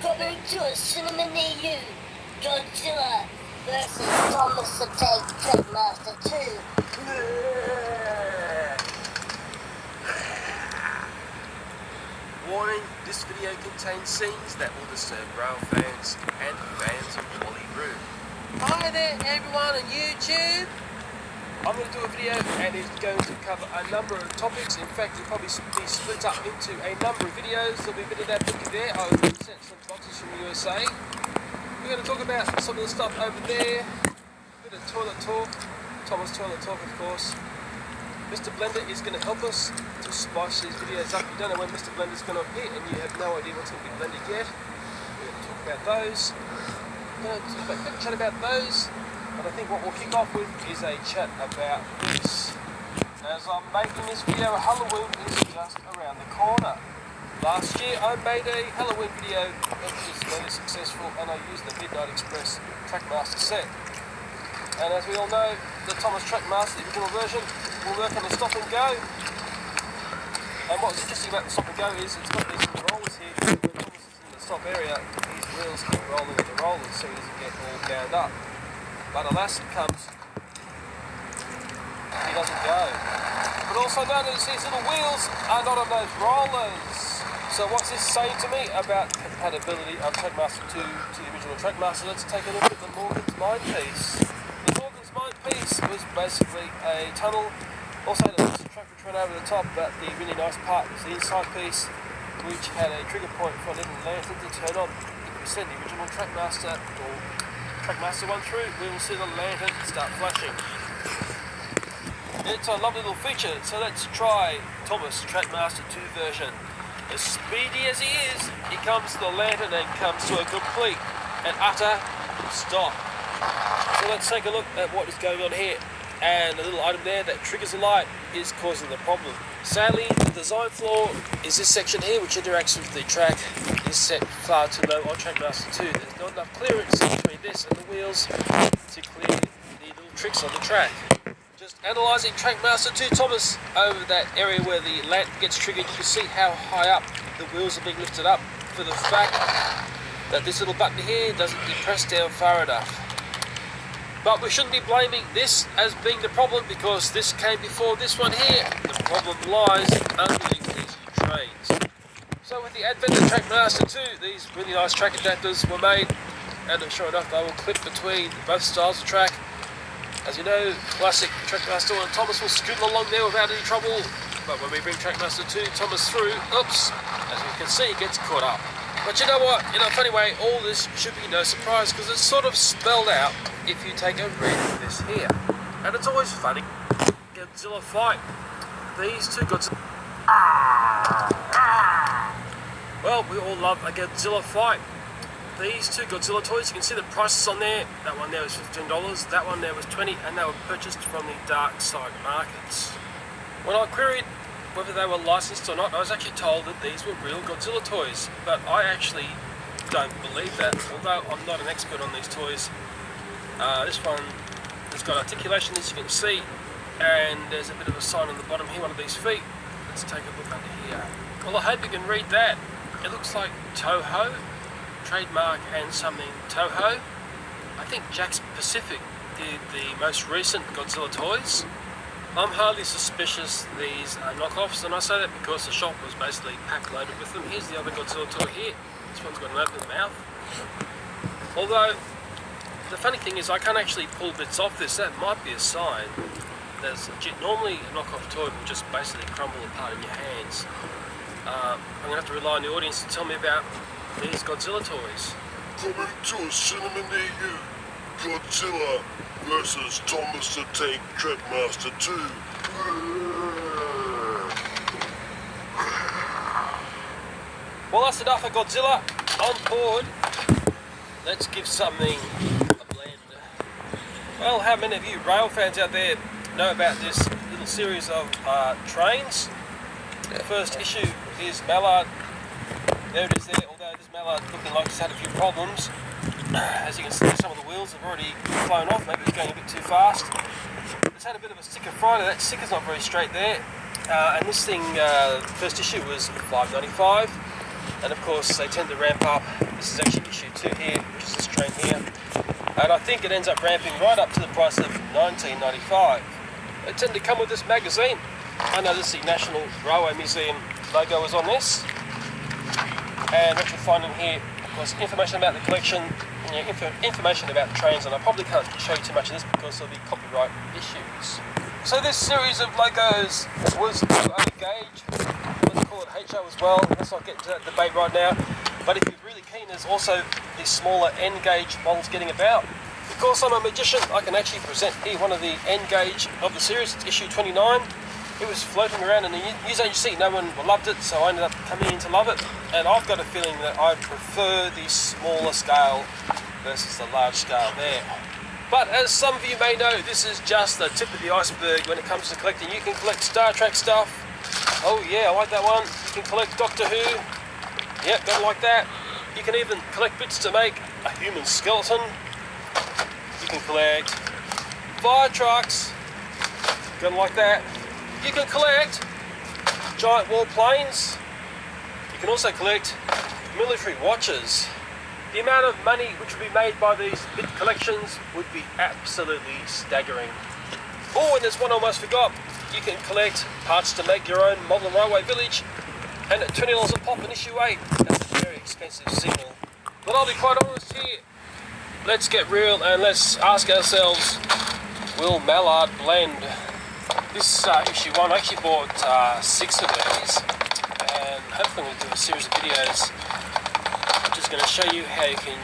Coming to a cinema near you. Godzilla versus Thomas the Tank Trackmaster 2. Warning, this video contains scenes that will disturb rail fans and fans of Wally Room. Hi there everyone on YouTube. I'm going to do a video and it's going to cover a number of topics. In fact, it'll probably be split up into a number of videos. There'll be a bit of that picture there. I've sent some boxes from the USA. We're going to talk about some of the stuff over there. A bit of toilet talk. Thomas toilet talk, of course. Mr. Blender is going to help us to spice these videos up. You don't know when Mr. Blender is going to appear and you have no idea what's going to be blended yet. We're going to talk about those. We're going to have a quick chat about those. But I think what we'll kick off with is a chat about this. As I'm making this video, Halloween is just around the corner. Last year I made a Halloween video that was very successful and I used the Midnight Express Trackmaster set. And as we all know, the Thomas Trackmaster, the original version, will work on the stop and go. And what's interesting about the stop and go is it's got these rollers here. When Thomas is in the stop area, these wheels keep rolling with the rollers so he doesn't get all bound up. But alas, it comes, he doesn't go. But also notice these little wheels are not on those rollers. So what's this saying to me about compatibility of Trackmaster 2 to the original Trackmaster? Let's take a look at the Morgan's Mind piece. The Morgan's Mind piece was basically a tunnel, also had a track which ran over the top, but the really nice part was the inside piece, which had a trigger point for a little lantern to turn on. If we send the original Trackmaster or Trackmaster 1 through, we will see the lantern start flashing. It's a lovely little feature, so let's try Thomas Trackmaster 2 version. As speedy as he is, he comes to the lantern and comes to a complete and utter stop. So let's take a look at what is going on here. And the little item there that triggers the light is causing the problem. Sadly, the design flaw is this section here, which interacts with the track, is set far too low on Trackmaster 2. There's not enough clearance between this and the wheels to clear the little tricks on the track. Just analysing Trackmaster 2 Thomas over that area where the lantern gets triggered, you can see how high up the wheels are being lifted up for the fact that this little button here doesn't get pressed down far enough. But we shouldn't be blaming this as being the problem because this came before this one here. The problem lies underneath these trains. So with the advent of Trackmaster 2, these really nice track adapters were made, and sure enough they will clip between both styles of track. As you know, classic Trackmaster and Thomas will scoot along there without any trouble, but when we bring Trackmaster 2 Thomas through, oops, as you can see, it gets caught up. But you know what, in a funny way, all this should be no surprise because it's sort of spelled out if you take a read of this here. And it's always funny, Godzilla fight. These two Godzilla... Well, we all love a Godzilla fight. These two Godzilla toys, you can see the prices on there. That one there was $15, that one there was $20, and they were purchased from the dark side markets. When I queried whether they were licensed or not, I was actually told that these were real Godzilla toys, but I actually don't believe that, although I'm not an expert on these toys. This one has got articulation, as you can see, and there's a bit of a sign on the bottom here, one of these feet. Let's take a look under here. Well, I hope you can read that. It looks like Toho, trademark and something Toho. I think Jakks Pacific did the most recent Godzilla toys. I'm hardly suspicious these are knockoffs, and I say that because the shop was basically packed loaded with them. Here's the other Godzilla toy here. This one's got an open mouth. Although, the funny thing is I can't actually pull bits off this. That might be a sign. There's normally a knockoff toy will just basically crumble apart in your hands. I'm going to have to rely on the audience to tell me about these Godzilla toys. Coming to a cinema near you, Godzilla versus Thomas the Tank Trackmaster 2. Well, that's enough of Godzilla. On board. Let's give something a blend. Well, how many of you rail fans out there know about this little series of trains? The first issue is Mallard. There it is there, although this Mallard looking like it's had a few problems. As you can see, some of the wheels have already flown off, maybe it's going a bit too fast. It's had a bit of a sticker Friday, that sticker's not very straight there. And this thing, first issue was $5.95. and of course they tend to ramp up. This is actually issue 2 here, which is this train here, and I think it ends up ramping right up to the price of $19.95. They tend to come with this magazine. I know this is the National Railway Museum logo is on this, and what you'll find in here, of course, information about the collection, information about the trains, and I probably can't show you too much of this because of the copyright issues. So this series of logos was A gauge, let's call it HO as well. Let's not get into that debate right now, but if you're really keen, there's also the smaller N gauge models getting about. Because I'm a magician, I can actually present here one of the N gauge of the series. It's issue 29. It was floating around in the news agency, no one loved it, so I ended up coming in to love it. And I've got a feeling that I prefer the smaller scale versus the large scale there. But as some of you may know, this is just the tip of the iceberg when it comes to collecting. You can collect Star Trek stuff. Oh yeah, I like that one. You can collect Doctor Who. Yep, don't like that. You can even collect bits to make a human skeleton. You can collect fire trucks. Gonna like that. You can collect giant warplanes. You can also collect military watches. The amount of money which would be made by these bit collections would be absolutely staggering. Oh, and there's one I almost forgot. You can collect parts to make your own model railway village, and at $20 a pop in issue 8. That's a very expensive signal. But I'll be quite honest here. Let's get real and let's ask ourselves, will Mallard blend? This issue 1, I actually bought 6 of these, and hopefully we'll do a series of videos which is going to show you how you can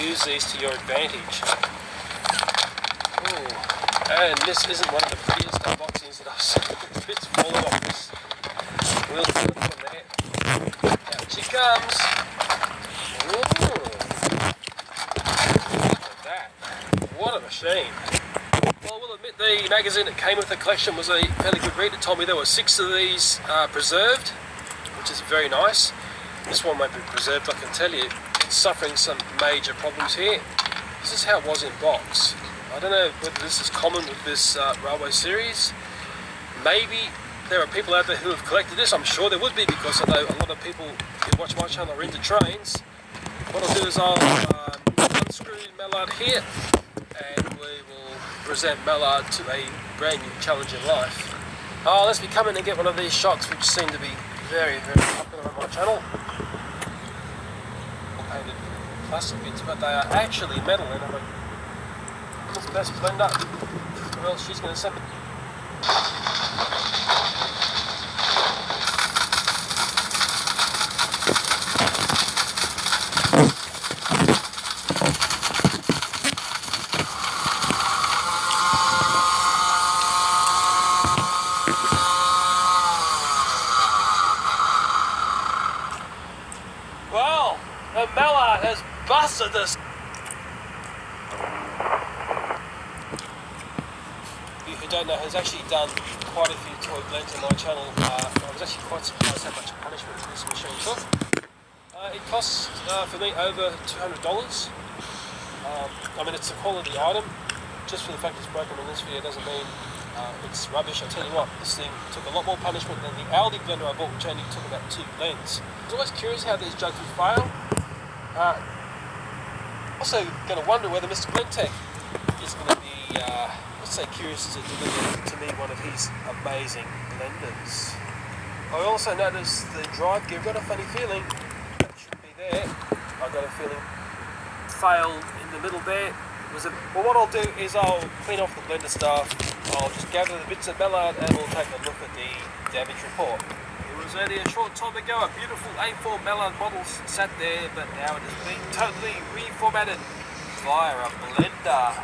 use these to your advantage. Ooh. And this isn't one of the prettiest unboxings that I've seen. The bits falling off this wheel from there. Out she comes. Ooh. Look at that. What a machine. Well, I will admit the magazine that came with the collection was a fairly good read. It told me there were 6 of these preserved, which is very nice. This one won't be preserved, I can tell you. It's suffering some major problems here. This is how it was in box. I don't know whether this is common with this railway series. Maybe there are people out there who have collected this. I'm sure there would be, because I know a lot of people who watch my channel are into trains. What I'll do is I'll unscrew Mallard here, and we will present Mallard to a brand new challenge in life. Oh, let's be coming and get one of these shocks, which seem to be very, very popular on my channel. Painted plastic bits, but they are actually metal, and I'm like, what's the best blender? Well, she's going to send it. Well, the Mallard has busted this. You who don't know, has actually done quite a few toy blends on my channel. I was actually quite surprised how much punishment this machine took. It costs for me over $200. I mean, it's a quality item. Just for the fact it's broken in this video doesn't mean it's rubbish. I tell you what, this thing took a lot more punishment than the Aldi blender I bought, which only took about 2 blends. I was always curious how these jugs would fail. Also going to wonder whether Mr. Blendtech is going to be, let's say, curious to deliver to me one of his amazing blenders. I also noticed the drive gear. I've got a funny feeling that it shouldn't be there. I've got a feeling failed in the middle there. Well, what I'll do is I'll clean off the blender stuff. I'll just gather the bits of Mallard and we'll take a look at the damage report. It was only a short time ago a beautiful A4 Mallard model sat there, but now it has been totally reformatted via a blender.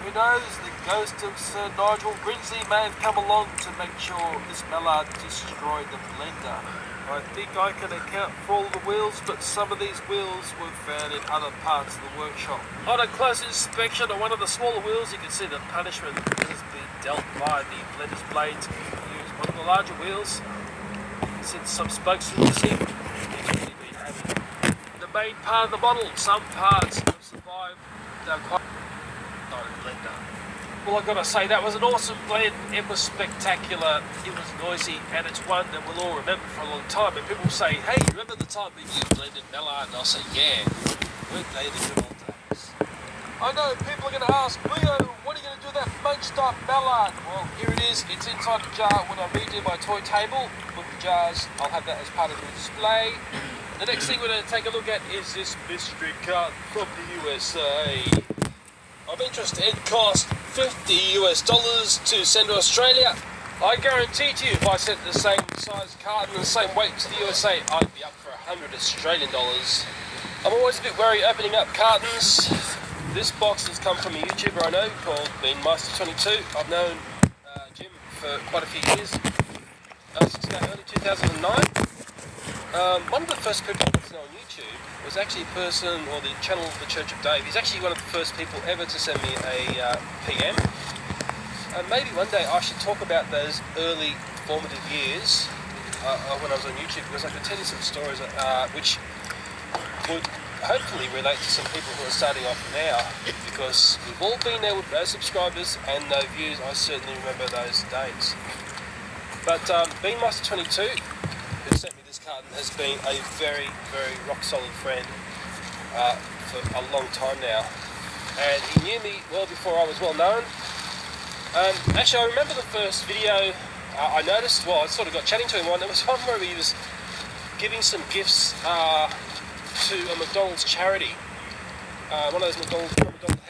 Who knows, the ghost of Sir Nigel Brinsley may have come along to make sure this Mallard destroyed the blender. I think I can account for all the wheels, but some of these wheels were found in other parts of the workshop. On a close inspection of one of the smaller wheels, you can see the punishment that has been dealt by the blender's blades. Use one of the larger wheels, since some spokes are missing. The main part of the model, some parts have survived. They're quite not a blender. Well, I've got to say, that was an awesome blend. It was spectacular, it was noisy, and it's one that we'll all remember for a long time. And people say, hey, remember the time that you blended Mallard? And I'll say, yeah, weren't they the good old days? I know people are going to ask, Leo, what are you going to do with that munched up Mallard? Well, here it is. It's inside the jar when I redo my toy table with the jars. I'll have that as part of the display. The next thing we're going to take a look at is this mystery carton from the USA. Of interest, it cost $50 to send to Australia. I guarantee to you, if I sent the same size carton and the same weight to the USA, I'd be up for $100 Australian. I'm always a bit wary opening up cartons. This box has come from a YouTuber I know called BeanMaster22. I've known Jim for quite a few years, since about early 2009. One of the first people I got to know on YouTube was actually a person, or the channel of the Church of Dave. He's actually one of the first people ever to send me a PM. And maybe one day I should talk about those early formative years when I was on YouTube, because I could tell you some stories which would hopefully relate to some people who are starting off now, because we've all been there with no subscribers and no views. I certainly remember those days. But BeanMaster22, who sent me this carton, has been a very, very rock solid friend for a long time now, and he knew me well before I was well known. Actually, I remember the first video I noticed. Well, I sort of got chatting to him on. There was one where he was giving some gifts to a McDonald's charity, one of those McDonald's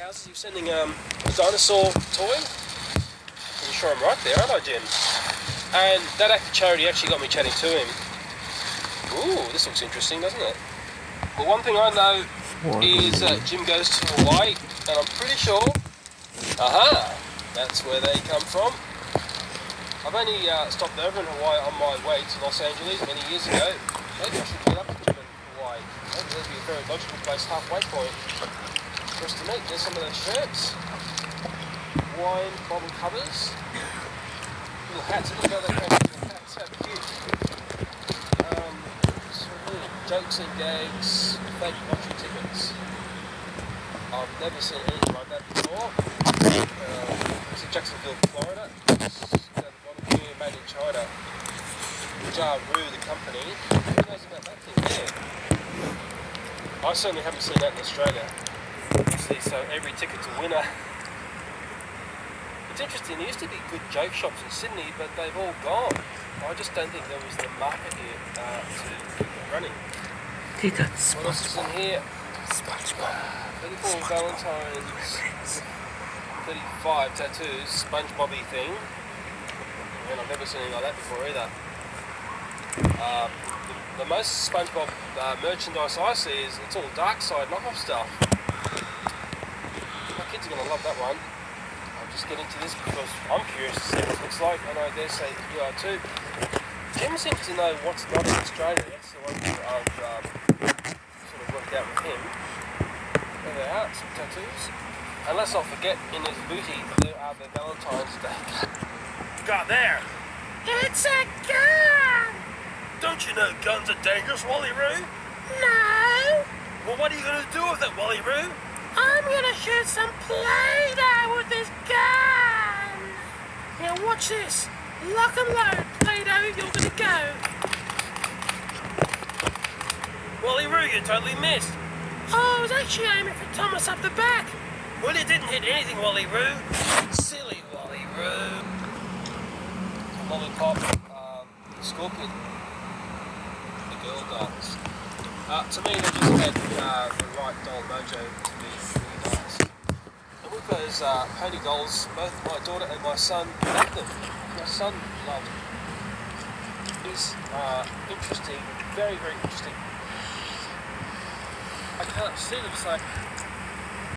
houses. He was sending a dinosaur toy. I'm sure I'm right there, aren't I, Jim? And that act of charity actually got me chatting to him. Ooh, this looks interesting, doesn't it? Well, one thing I know is Jim goes to Hawaii, and I'm pretty sure, that's where they come from. I've only stopped over in Hawaii on my way to Los Angeles many years ago. Maybe I should meet up with Jim in Hawaii. Maybe that'd be a very logical place, halfway point for us to meet. There's some of those shirts, wine bottle covers, little hats. Look how they make little hats. How cute. Jokes and gags, fake lottery tickets. I've never seen anything like that before. It's in Jacksonville, Florida. It's down the bottom here, made in China. Jaru, the company. Who knows about that thing there? I certainly haven't seen that in Australia. See, so every ticket's a winner. It's interesting, there used to be good joke shops in Sydney, but they've all gone. I just don't think there was the market here to keep it running. What else is in here? 34 Valentine's, 35 tattoos, SpongeBobby thing. And I've never seen anything like that before either. The most SpongeBob merchandise I see is it's all dark side knockoff stuff. My kids are going to love that one. I'll just get into this because I'm curious to see what it looks like, and I dare say you are too. Jim seems to know what's not in Australia. That's the one thing I've sort of worked out with him. There they are, some tattoos. Unless I'll forget, in his booty there are the Valentine's Day. Got there! It's a gun! Don't you know guns are dangerous, Wally-Roo? No! Well, what are you going to do with it, Wally-Roo? I'm gonna shoot some Play-Doh with this gun! Now watch this. Lock and load, Play-Doh, you're gonna go. Wally-Roo, you totally missed. Oh, I was actually aiming for Thomas up the back. Well, you didn't hit anything, Wally-Roo. Silly Wally-Roo. Lollipop, Scorpion. The girl dolls. To me, they just had the right doll mojo to be really nice. And with those pony dolls, both my daughter and my son loved them. My son loved these interesting, very, very interesting. I can't see them, so